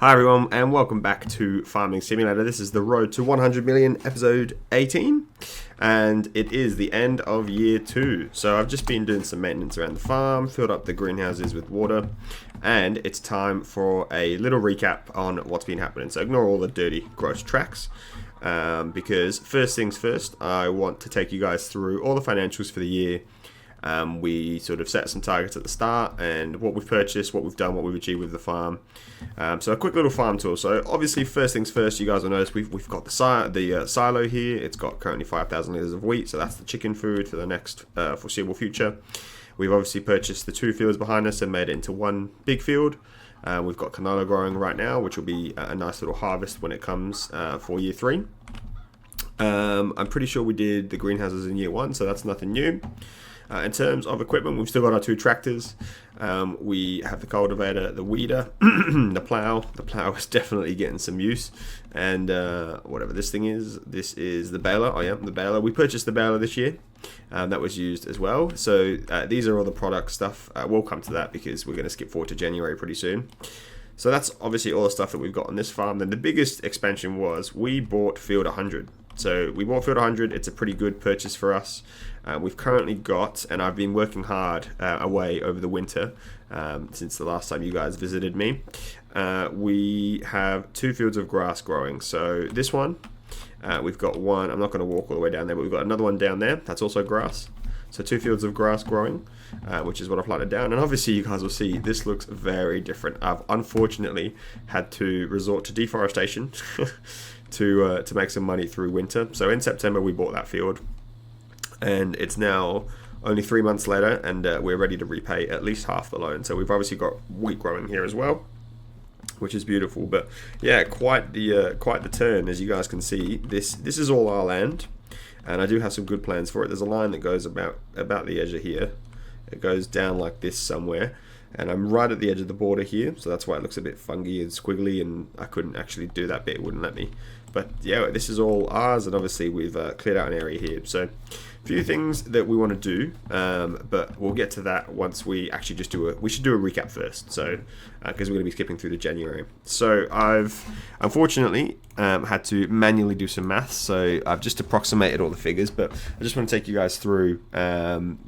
Hi everyone, and welcome back to Farming Simulator. This is the Road to 100 Million, episode 18, and it is the end of year 2. So I've just been doing some maintenance around the farm, filled up the greenhouses with water, and it's time for a little recap on what's been happening. So ignore all the dirty, gross tracks, because first things first, I want to take you guys through all the financials for the year. We sort of set some targets at the start and what we've purchased, what we've done, what we've achieved with the farm. So a quick little farm tour. So obviously first things first, you guys will notice we've got the silo here. It's got currently 5,000 litres of wheat, so that's the chicken food for the next foreseeable future. We've obviously purchased the 2 fields behind us and made it into one big field. We've got canola growing right now, which will be a nice little harvest when it comes for year 3. I'm pretty sure we did the greenhouses in year 1, so that's nothing new. In terms of equipment, we've still got our 2 tractors. We have the cultivator, the weeder, the plow. The plow is definitely getting some use. And whatever this thing is, this is the baler. Oh yeah, the baler. We purchased the baler this year. That was used as well. So these are all the product stuff. We'll come to that because we're going to skip forward to January pretty soon. So that's obviously all the stuff that we've got on this farm. Then the biggest expansion was we bought Field 100. So we bought Field 100. It's a pretty good purchase for us. We've currently got, and I've been working hard away over the winter since the last time you guys visited me. We have 2 fields of grass growing. So this one, we've got one. I'm not going to walk all the way down there, but we've got another one down there. That's also grass. So 2 fields of grass growing, which is what I planted down. And obviously you guys will see this looks very different. I've unfortunately had to resort to deforestation to make some money through winter. So in September we bought that field, and it's now only 3 months later, and we're ready to repay at least half the loan. So we've obviously got wheat growing here as well, which is beautiful. But yeah, quite the turn. As you guys can see, this is all our land. And I do have some good plans for it. There's a line that goes about the edge of here. It goes down like this somewhere. And I'm right at the edge of the border here. So that's why it looks a bit funky and squiggly. And I couldn't actually do that bit. It wouldn't let me. But yeah, this is all ours. And obviously we've cleared out an area here. So a few things that we want to do. But we'll get to that once we actually just we should do a recap first. So because we're going to be skipping through to January. So I've unfortunately had to manually do some maths. So I've just approximated all the figures. But I just want to take you guys through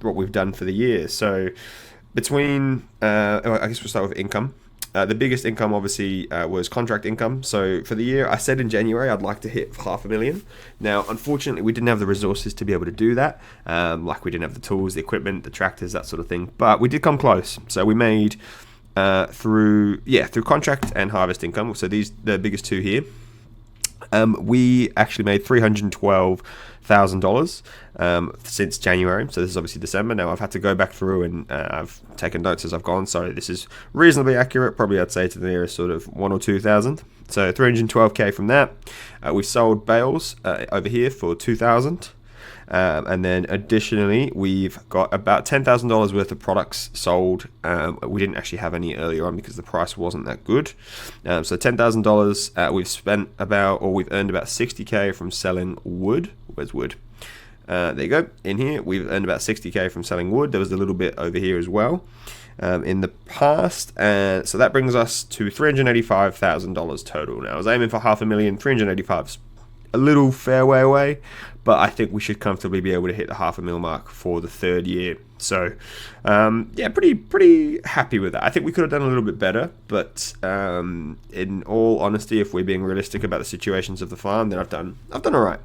what we've done for the year. So between, I guess we'll start with income. The biggest income obviously was contract income. So for the year, I said in January I'd like to hit $500,000. Now, unfortunately, we didn't have the resources to be able to do that. Like we didn't have the tools, the equipment, the tractors, that sort of thing. But we did come close. So we made through contract and harvest income. So the biggest 2 here. We actually made $312,000 since January. So this is obviously December. Now I've had to go back through and I've taken notes as I've gone. So this is reasonably accurate. Probably I'd say to the nearest sort of 1 or 2,000. So 312k from that. We sold bales over here for 2,000. And then additionally, we've got about $10,000 worth of products sold. We didn't actually have any earlier on because the price wasn't that good. So $10,000. We've earned about 60k from selling wood. Where's wood? There you go. In here, we've earned about 60k from selling wood. There was a little bit over here as well in the past. So that brings us to $385,000 total. Now I was aiming for $500,000. 385's a little fair way away, but I think we should comfortably be able to hit the $500,000 mark for the 3rd year. So yeah, pretty happy with that. I think we could have done a little bit better, but in all honesty, if we're being realistic about the situations of the farm, then I've done all right.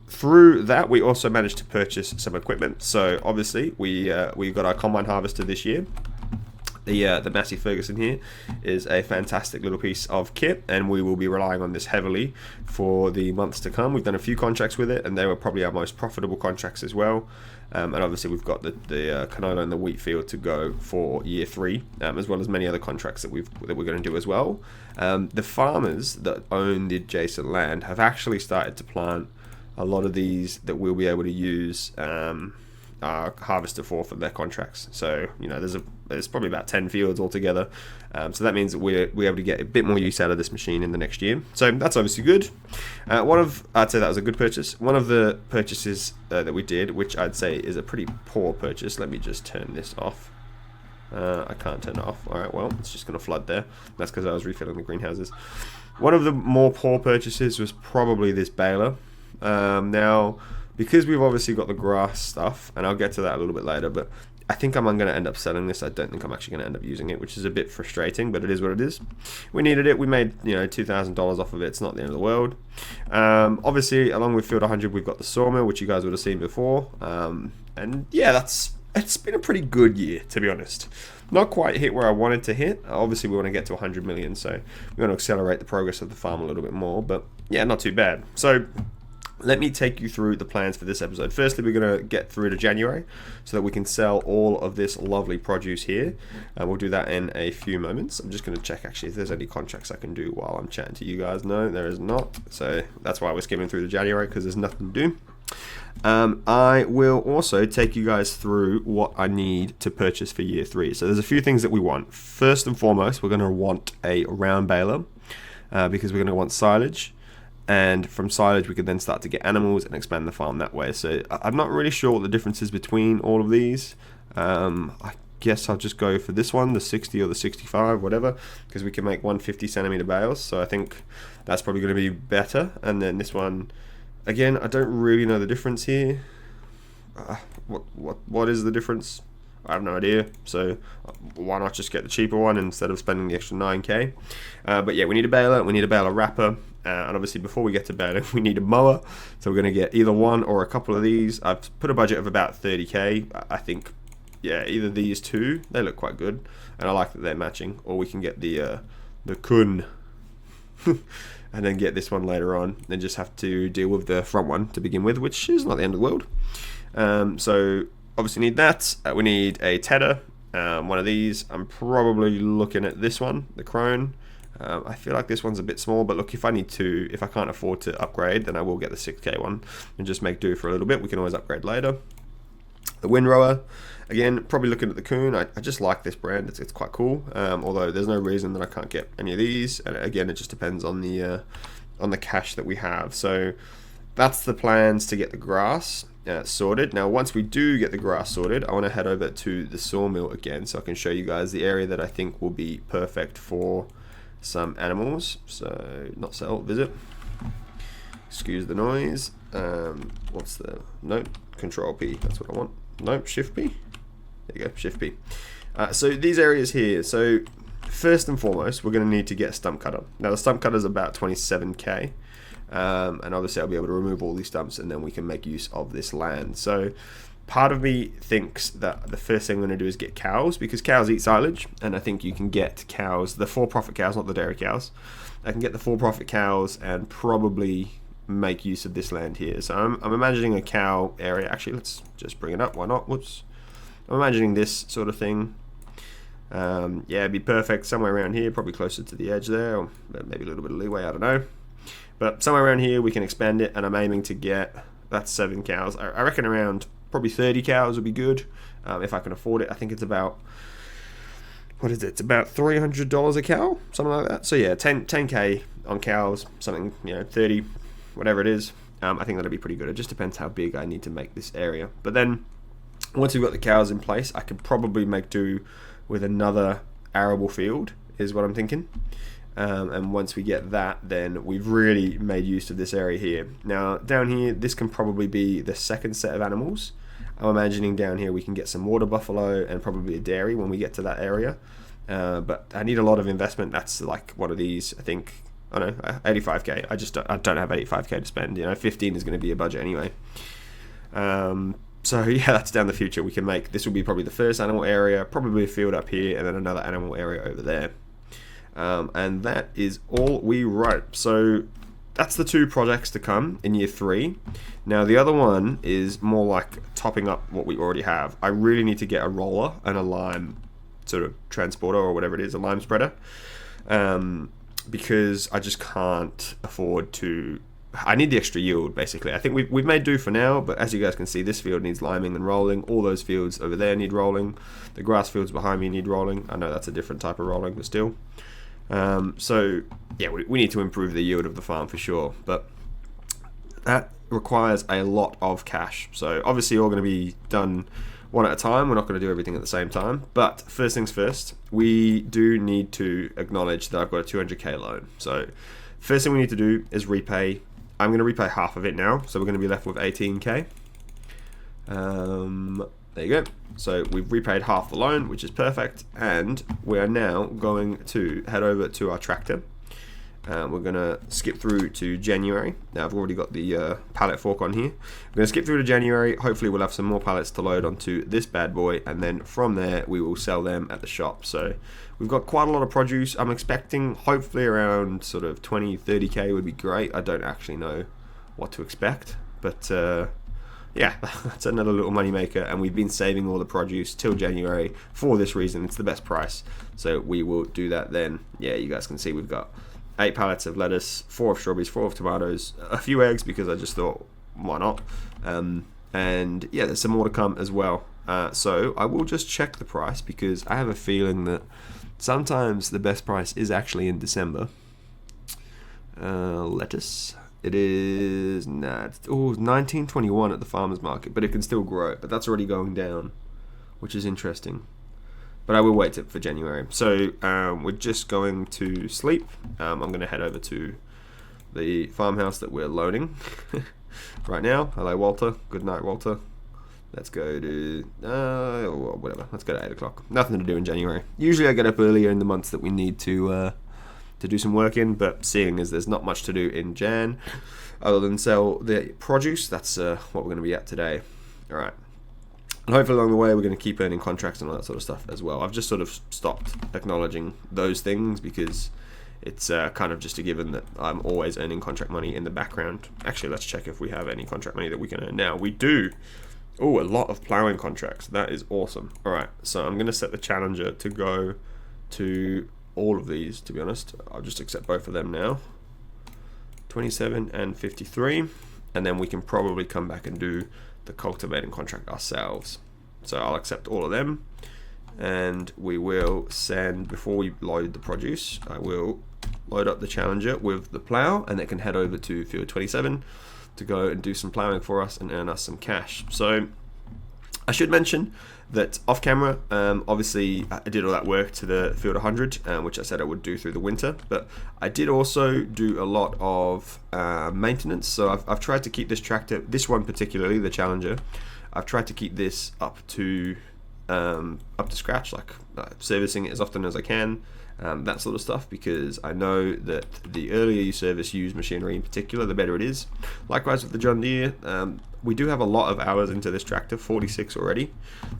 Through that, we also managed to purchase some equipment. So obviously we got our combine harvester this year. The Massey Ferguson here is a fantastic little piece of kit, and we will be relying on this heavily for the months to come. We've done a few contracts with it, and they were probably our most profitable contracts as well. And obviously we've got the canola and the wheat field to go for year 3, as well as many other contracts that we're going to do as well. The farmers that own the adjacent land have actually started to plant a lot of these that we'll be able to use harvester for their contracts. So there's probably about 10 fields altogether. So that means that we're able to get a bit more use out of this machine in the next year. So that's obviously good. I'd say that was a good purchase. One of the purchases that we did, which I'd say is a pretty poor purchase. Let me just turn this off. I can't turn it off. Alright, well, it's just going to flood there. That's because I was refilling the greenhouses. One of the more poor purchases was probably this baler. Now, because we've obviously got the grass stuff, and I'll get to that a little bit later, but I think I'm going to end up selling this. I don't think I'm actually going to end up using it, which is a bit frustrating, but it is what it is. We needed it. We made, you know, $2,000 off of it. It's not the end of the world. Obviously, along with Field 100, we've got the sawmill, which you guys would have seen before. And yeah, it's been a pretty good year, to be honest. Not quite hit where I wanted to hit. Obviously, we want to get to 100 million, so we want to accelerate the progress of the farm a little bit more. But yeah, not too bad. So let me take you through the plans for this episode. Firstly, we're going to get through to January so that we can sell all of this lovely produce here. We'll do that in a few moments. I'm just going to check actually if there's any contracts I can do while I'm chatting to you guys. No, there is not. So that's why we're skimming through to January, because there's nothing to do. I will also take you guys through what I need to purchase for year 3. So there's a few things that we want. First and foremost, we're going to want a round baler because we're going to want silage. And from silage, we can then start to get animals and expand the farm that way. So I'm not really sure what the difference is between all of these. I guess I'll just go for this one, the 60 or the 65, whatever, because we can make 150 centimeter bales. So I think that's probably going to be better. And then this one, again, I don't really know the difference here. What is the difference? I have no idea, so why not just get the cheaper one instead of spending the extra 9k. But yeah, we need a baler, we need a baler wrapper, and obviously before we get to baler, we need a mower. So we're going to get either one or a couple of these. I've put a budget of about 30k. I think, yeah, either these two, they look quite good, and I like that they're matching. Or we can get the Kun, and then get this one later on, then just have to deal with the front one to begin with, which is not the end of the world. So obviously need that. We need a tedder, one of these. I'm probably looking at this one, the Crone. I feel like this one's a bit small, but look, if I can't afford to upgrade, then I will get the 6k one and just make do for a little bit. We can always upgrade later. The windrower, again, probably looking at the Coon. I just like this brand. It's quite cool. Although there's no reason that I can't get any of these. And again, it just depends on the cash that we have. So that's the plans to get the grass sorted. Now, once we do get the grass sorted, I want to head over to the sawmill again so I can show you guys the area that I think will be perfect for some animals. So not sell, visit. Excuse the noise. What's the note? Control P. That's what I want. Nope, Shift P. There you go, Shift P. So these areas here. So first and foremost, we're going to need to get a stump cutter. Now the stump cutter is about 27k. And obviously I'll be able to remove all these stumps and then we can make use of this land. So part of me thinks that the first thing I'm going to do is get cows, because cows eat silage, and I think you can get cows, the for-profit cows, not the dairy cows. I can get the for-profit cows and probably make use of this land here. So I'm imagining a cow area. Actually, let's just bring it up. Why not? Whoops. I'm imagining this sort of thing. Yeah, it'd be perfect somewhere around here, probably closer to the edge there, or maybe a little bit of leeway, I don't know. But somewhere around here we can expand it, and I'm aiming to get, that's 7 cows. I reckon around probably 30 cows would be good if I can afford it. I think it's about, what is it? It's about $300 a cow, something like that. So yeah, 10k on cows, something, 30, whatever it is. I think that'll be pretty good. It just depends how big I need to make this area. But then once we've got the cows in place, I could probably make do with another arable field, is what I'm thinking. And once we get that, then we've really made use of this area here. Now down here, this can probably be the second set of animals. I'm imagining down here we can get some water buffalo and probably a dairy when we get to that area. But I need a lot of investment. That's like one of these, I think, I don't know, 85k. I don't have 85k to spend. 15 is going to be a budget anyway. So yeah, that's down the future. We can make, this will be probably the first animal area, probably a field up here, and then another animal area over there. And that is all we wrote. So that's the 2 projects to come in year 3. Now the other one is more like topping up what we already have. I really need to get a roller and a lime sort of transporter, or whatever it is, a lime spreader, because I just can't afford to. I need the extra yield, basically. I think we've made do for now, but as you guys can see, this field needs liming and rolling. All those fields over there need rolling. The grass fields behind me need rolling. I know that's a different type of rolling, but still. So yeah, we need to improve the yield of the farm for sure, but that requires a lot of cash. So obviously all going to be done one at a time. We're not going to do everything at the same time. But first things first, we do need to acknowledge that I've got a 200k loan. So first thing we need to do is repay. I'm going to repay half of it now. So we're going to be left with 18k. There you go. So we've repaid half the loan, which is perfect. And we are now going to head over to our tractor. We're going to skip through to January. Now I've already got the pallet fork on here. We're going to skip through to January. Hopefully we'll have some more pallets to load onto this bad boy, and then from there we will sell them at the shop. So we've got quite a lot of produce. I'm expecting hopefully around sort of 20-30k would be great. I don't actually know what to expect, but yeah, that's another little money maker, and we've been saving all the produce till January for this reason. It's the best price, so we will do that then. Yeah, you guys can see we've got 8 pallets of lettuce, 4 of strawberries, 4 of tomatoes, a few eggs because I just thought, why not? And yeah, there's some more to come as well. So I will just check the price because I have a feeling that sometimes the best price is actually in December. Lettuce. It is, it's 19.21 at the farmer's market, but it can still grow. But that's already going down, which is interesting. But I will wait for January. So we're just going to sleep. I'm going to head over to the farmhouse that we're loading right now. Hello, Walter. Good night, Walter. Let's go to, whatever. Let's go to 8 o'clock. Nothing to do in January. Usually I get up earlier in the months that we need to do some work in, but seeing as there's not much to do in Jan other than sell the produce, that's what we're going to be at today. All right. And hopefully along the way we're going to keep earning contracts and all that sort of stuff as well. I've just sort of stopped acknowledging those things because it's kind of just a given that I'm always earning contract money in the background. Actually, let's check if we have any contract money that we can earn now. We do. Oh, a lot of plowing contracts. That is awesome. All right, so I'm going to set the challenger to go to all of these, to be honest. I'll just accept both of them now. 27 and 53. And then we can probably come back and do the cultivating contract ourselves. So I'll accept all of them. And we will send, before we load the produce, I will load up the challenger with the plow, and it can head over to field 27 to go and do some plowing for us and earn us some cash. So I should mention that off camera, obviously I did all that work to the field 100, which I said I would do through the winter, but I did also do a lot of maintenance. So I've tried to keep this tractor, this one particularly, the Challenger, I've tried to keep this up to scratch, like servicing it as often as I can, that sort of stuff, because I know that the earlier you service used machinery in particular, the better it is. Likewise with the John Deere, we do have a lot of hours into this tractor, 46 already,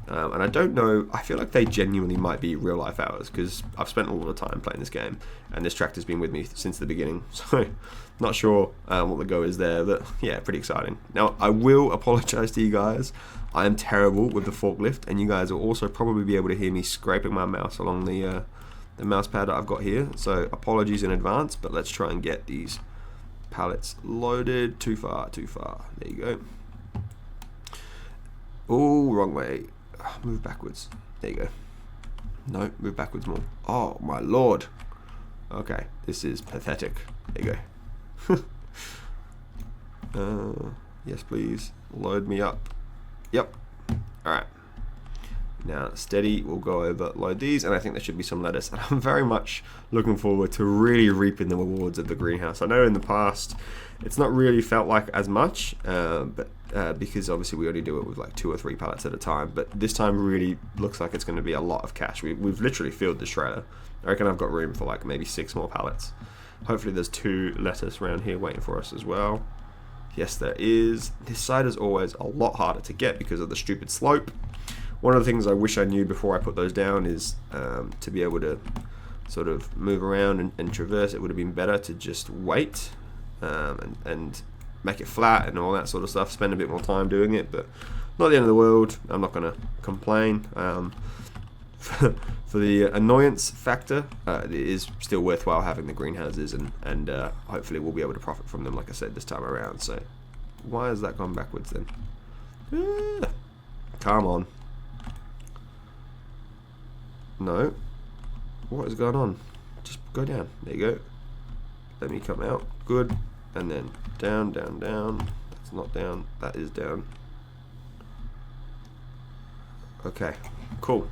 and I don't know, I feel like they genuinely might be real life hours because I've spent a lot of time playing this game and this tractor's been with me since the beginning, so not sure what the go is there, but yeah, pretty exciting. Now I will apologize to you guys, I am terrible with the forklift, and you guys will also probably be able to hear me scraping my mouse along the mouse pad that I've got here, so apologies in advance, but let's try and get these pallets loaded. Too far, there you go. Oh, wrong way. Move backwards. There you go. No, move backwards more. Oh my lord. Okay, this is pathetic. There you go. Yes please, load me up. Yep. Alright. Now steady, we'll go over, load these, and I think there should be some lettuce, and I'm very much looking forward to really reaping the rewards of the greenhouse. I know in the past it's not really felt like as much, but because obviously we only do it with like 2 or 3 pallets at a time, but this time really looks like it's going to be a lot of cash. We've literally filled the shredder. I reckon I've got room for like maybe 6 more pallets. Hopefully there's 2 lettuce around here waiting for us as well. Yes there is. This side is always a lot harder to get because of the stupid slope. One of the things I wish I knew before I put those down is to be able to sort of move around and traverse. It would have been better to just wait and make it flat and all that sort of stuff, spend a bit more time doing it, but not the end of the world. I'm not going to complain. For the annoyance factor, it is still worthwhile having the greenhouses, and hopefully we'll be able to profit from them, like I said, this time around. So why has that gone backwards then? Come on. No. What is going on? Just go down. There you go. Let me come out. Good. And then down, down, down. That's not down. That is down. Okay, cool.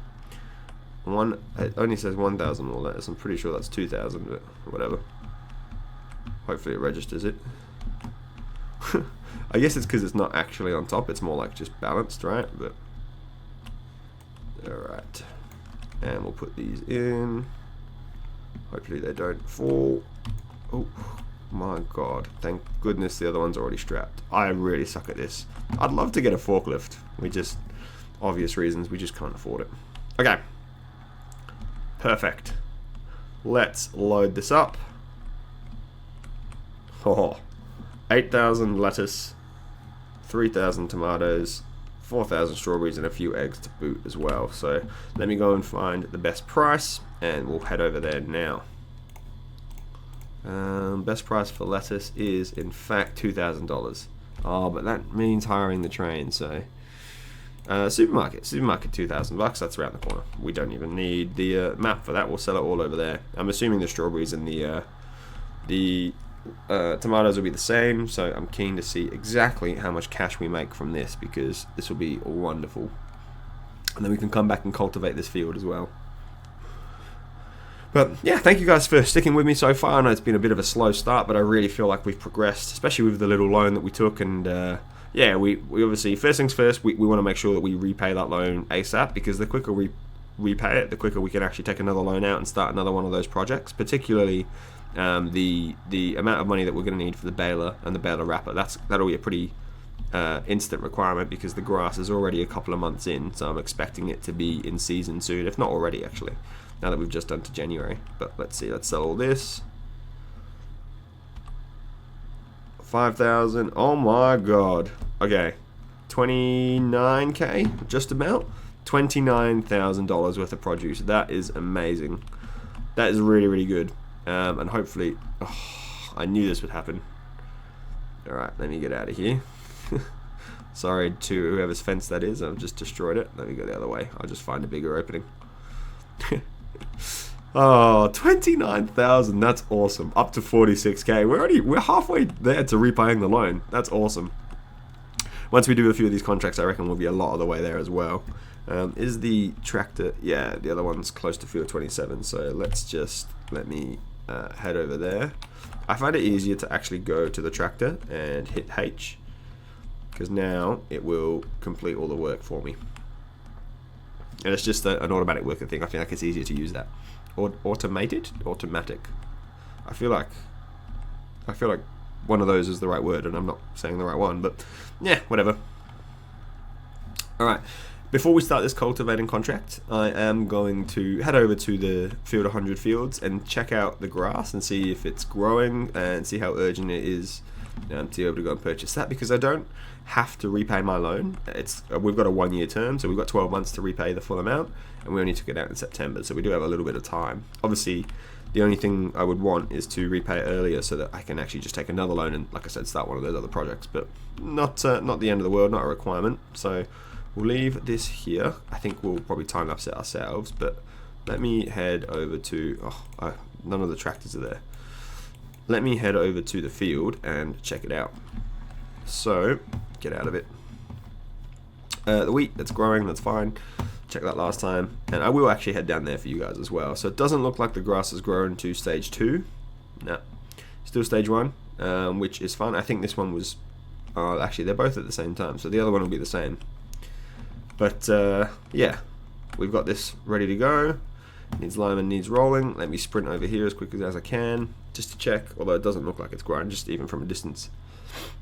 It only says 1,000 more letters. I'm pretty sure that's 2,000, but whatever. Hopefully it registers it. I guess it's because it's not actually on top. It's more like just balanced, right? But alright. And we'll put these in. Hopefully they don't fall. Oh my god. Thank goodness the other one's already strapped. I really suck at this. I'd love to get a forklift. We just, obvious reasons, we just can't afford it. Okay. Perfect. Let's load this up. Oh, 8,000 lettuce, 3,000 tomatoes, 4,000 strawberries, and a few eggs to boot as well. So let me go and find the best price, and we'll head over there now. Best price for lettuce is in fact $2,000. Oh, but that means hiring the train. So supermarket $2,000. That's around the corner. We don't even need the map for that. We'll sell it all over there. I'm assuming the strawberries and the tomatoes will be the same, so I'm keen to see exactly how much cash we make from this, because this will be wonderful. And then we can come back and cultivate this field as well. But yeah, thank you guys for sticking with me so far. I know it's been a bit of a slow start, but I really feel like we've progressed, especially with the little loan that we took. And yeah, we obviously, first things first, we want to make sure that we repay that loan ASAP, because the quicker we repay it, the quicker we can actually take another loan out and start another one of those projects, particularly the amount of money that we're going to need for the baler and the baler wrapper. That'll be a pretty instant requirement, because the grass is already a couple of months in, so I'm expecting it to be in season soon, if not already actually, now that we've just done to January. But let's see, let's sell all this. 5,000. Oh my god. Okay, 29k, just about. $29,000 worth of produce. That is amazing. That is really, really good. And hopefully, I knew this would happen. Alright, let me get out of here. Sorry to whoever's fence that is, I've just destroyed it. Let me go the other way. I'll just find a bigger opening. Oh, 29,000, that's awesome. Up to 46k. We're halfway there to repaying the loan. That's awesome. Once we do a few of these contracts, I reckon we'll be a lot of the way there as well. Is the tractor, yeah, the other one's close to field 27, so let me head over there. I find it easier to actually go to the tractor and hit H, because now it will complete all the work for me. And it's just an automatic worker thing. I feel like it's easier to use that. Automatic. I feel like one of those is the right word, and I'm not saying the right one, but yeah, whatever. Alright, before we start this cultivating contract, I am going to head over to the Field 100 fields and check out the grass and see if it's growing, and see how urgent it is to be able to go and purchase that, because I don't have to repay my loan. We've got a 1-year term, so we've got 12 months to repay the full amount, and we only took it out in September, so we do have a little bit of time. Obviously, the only thing I would want is to repay it earlier, so that I can actually just take another loan and, like I said, start one of those other projects. But not the end of the world, not a requirement. So we'll leave this here. I think we'll probably time lapse it ourselves, but let me head over to none of the tractors are there. Let me head over to the field and check it out. So get out of it. The wheat that's growing, that's fine. Check that last time, and I will actually head down there for you guys as well. So it doesn't look like the grass has grown to stage 2. No, still stage 1, which is fine. I think this one was actually they're both at the same time, so the other one will be the same. But yeah, we've got this ready to go. Needs lime and needs rolling. Let me sprint over here as quickly as I can just to check, although it doesn't look like it's grown, just even from a distance.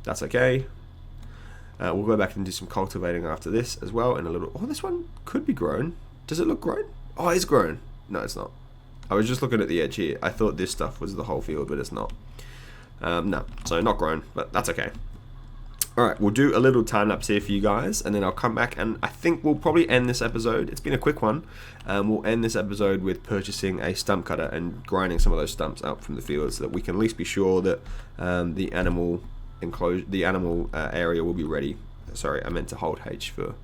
That's okay. We'll go back and do some cultivating after this as well in a little. Oh, this one could be grown. Does it look grown? Oh, it's grown. No, it's not. I was just looking at the edge here. I thought this stuff was the whole field, but it's not. No, so not grown, but that's okay. Alright, we'll do a little time lapse here for you guys, and then I'll come back, and I think we'll probably end this episode. It's been a quick one. We'll end this episode with purchasing a stump cutter and grinding some of those stumps out from the field, so that we can at least be sure that the animal area will be ready. Sorry, I meant to hold H for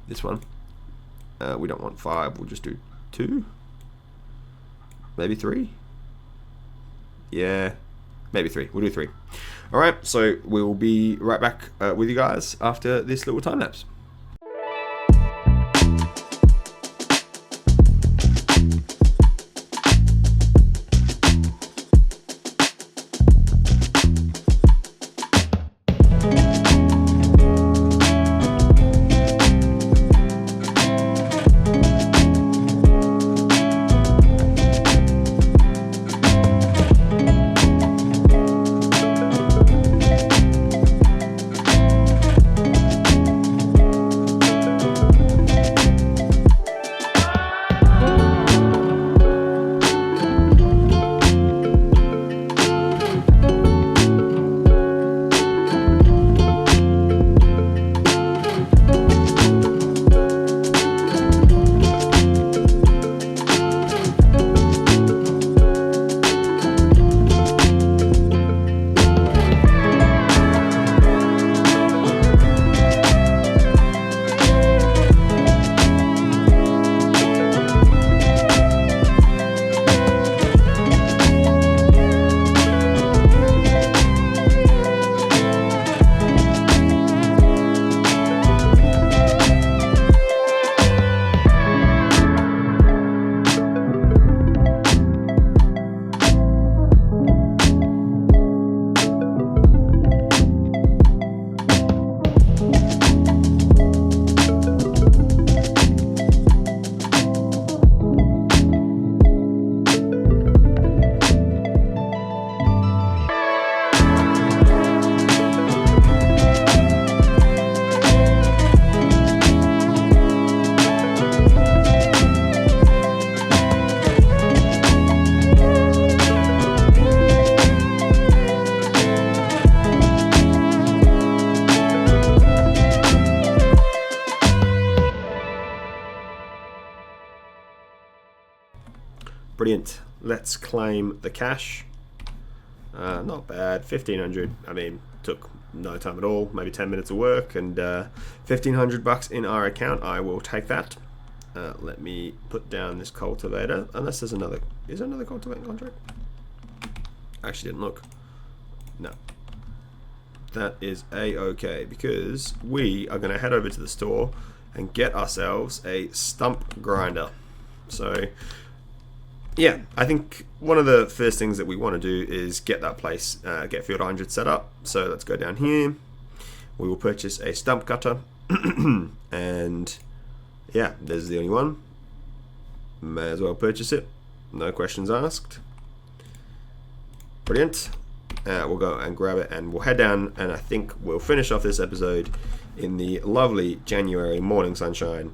this one. We don't want 5, we'll just do 2, maybe 3. Yeah, maybe 3. We'll do 3. Alright, so we'll be right back with you guys after this little time lapse. Brilliant. Let's claim the cash. Not bad. 1,500. I mean, took no time at all. Maybe 10 minutes of work, and 1,500 bucks in our account. I will take that. Let me put down this cultivator. Unless there's another. Is there another cultivating contract? I actually didn't look. No. That is a-okay, because we are going to head over to the store and get ourselves a stump grinder. So yeah, I think one of the first things that we want to do is get that place, get Field 100 set up. So let's go down here. We will purchase a stump cutter. And yeah, there's the only one. May as well purchase it. No questions asked. Brilliant. We'll go and grab it and we'll head down, and I think we'll finish off this episode in the lovely January morning sunshine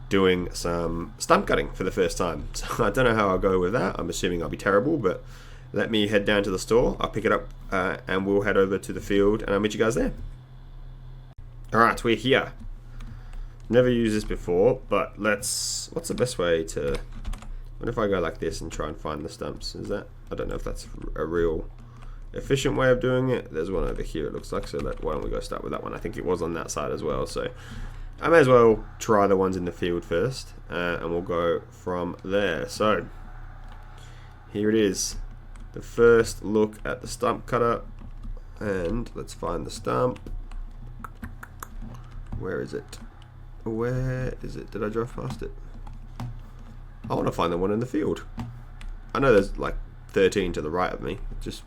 doing some stump cutting for the first time. So I don't know how I'll go with that. I'm assuming I'll be terrible, but let me head down to the store. I'll pick it up and we'll head over to the field and I'll meet you guys there. Alright, we're here. Never used this before, but what's the best way to, what if I go like this and try and find the stumps? Is that, I don't know if that's a real efficient way of doing it. There's one over here, it looks like, so why don't we go start with that one? I think it was on that side as well, so I may as well try the ones in the field first, and we'll go from there. So here it is, the first look at the stump cutter, and let's find the stump. Where is it? Where is it? Did I drive past it? I want to find the one in the field. I know there's like 13 to the right of me. Just,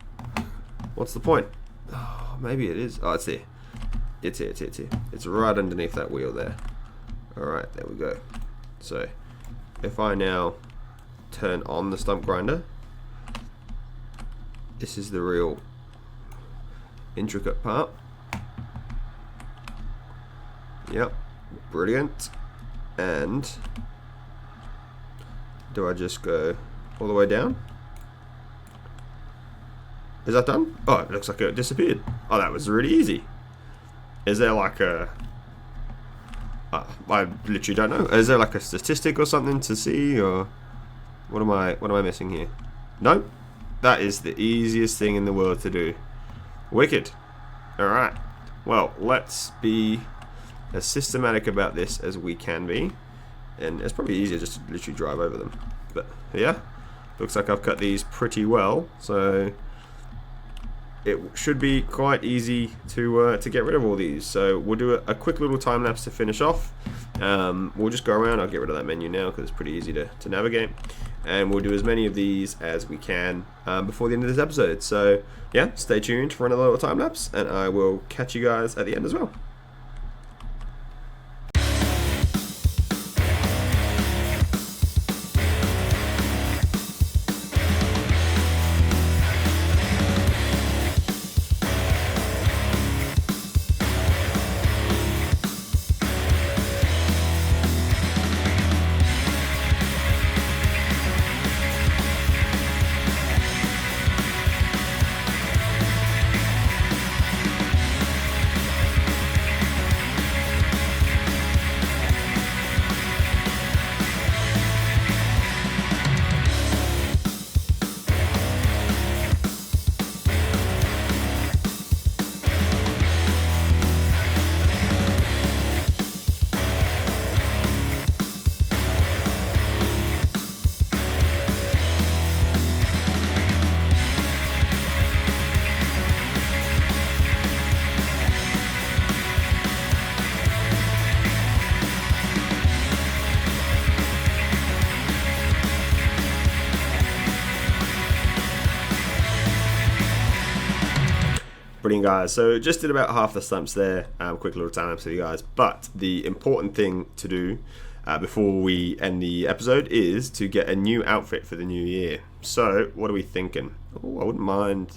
what's the point? Oh, maybe it is. Oh, it's there. It's here, it's here, it's here. It's right underneath that wheel there. Alright, there we go. So, if I now turn on the stump grinder, this is the real intricate part. Yep, brilliant. And do I just go all the way down? Is that done? Oh, it looks like it disappeared. Oh, that was really easy. Is there like a... I literally don't know. Is there like a statistic or something to see, or what am I missing here? No, that is the easiest thing in the world to do. Wicked. All right. Well, let's be as systematic about this as we can be, and it's probably easier just to literally drive over them. But yeah, looks like I've cut these pretty well, so it should be quite easy to get rid of all these. So we'll do a quick little time lapse to finish off. We'll just go around. I'll get rid of that menu now because it's pretty easy to navigate, and we'll do as many of these as we can before the end of this episode. So yeah, stay tuned for another little time lapse, and I will catch you guys at the end as well. Brilliant, guys. So just did about half the stumps there. Quick little time lapse for you guys. But the important thing to do before we end the episode is to get a new outfit for the new year. So what are we thinking? Oh, I wouldn't mind.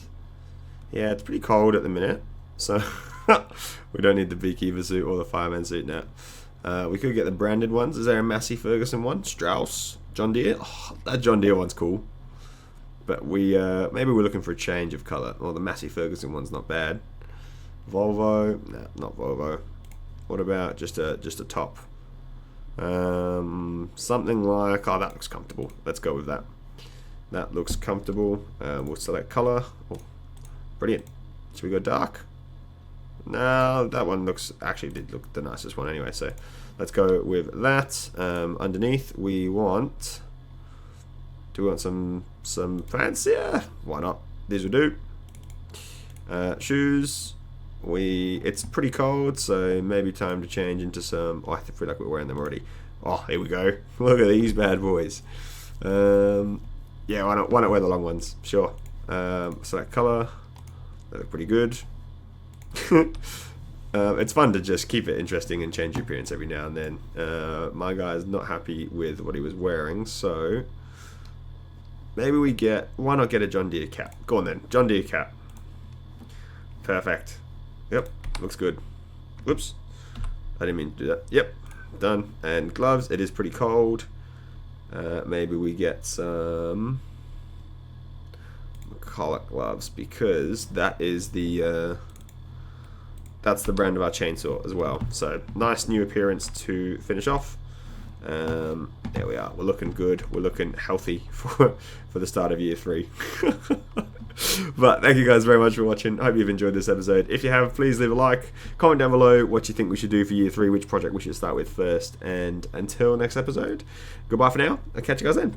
Yeah, it's pretty cold at the minute, so we don't need the beekeeper suit or the fireman suit now. We could get the branded ones. Is there a Massey Ferguson one? Strauss? John Deere? Oh, that John Deere one's cool. But we maybe we're looking for a change of colour. Well, the Massey Ferguson one's not bad. Volvo? No, not Volvo. What about just a top? Something like, oh, that looks comfortable. Let's go with that. That looks comfortable. We'll select color. Oh, brilliant. Should we go dark? No, that one looks, actually did look the nicest one anyway, so let's go with that. Underneath we want, do we want some fancier? Why not? These will do. Shoes, it's pretty cold, so maybe time to change into some, oh, I feel like we're wearing them already. Oh, here we go. Look at these bad boys. Yeah, why not wear the long ones? Sure. Select color. They look pretty good. It's fun to just keep it interesting and change your appearance every now and then. My guy's not happy with what he was wearing, so maybe why not get a John Deere cap? Go on then, John Deere cap. Perfect. Yep, looks good. Whoops, I didn't mean to do that. Yep, done. And gloves, it is pretty cold. Maybe we get some McCulloch gloves, because that is that's the brand of our chainsaw as well. So nice new appearance to finish off. There we are. We're looking good. We're looking healthy for the start of year 3. But thank you guys very much for watching. I hope you've enjoyed this episode. If you have, please leave a like. Comment down below what you think we should do for year 3, which project we should start with first. And until next episode, goodbye for now. I'll catch you guys then.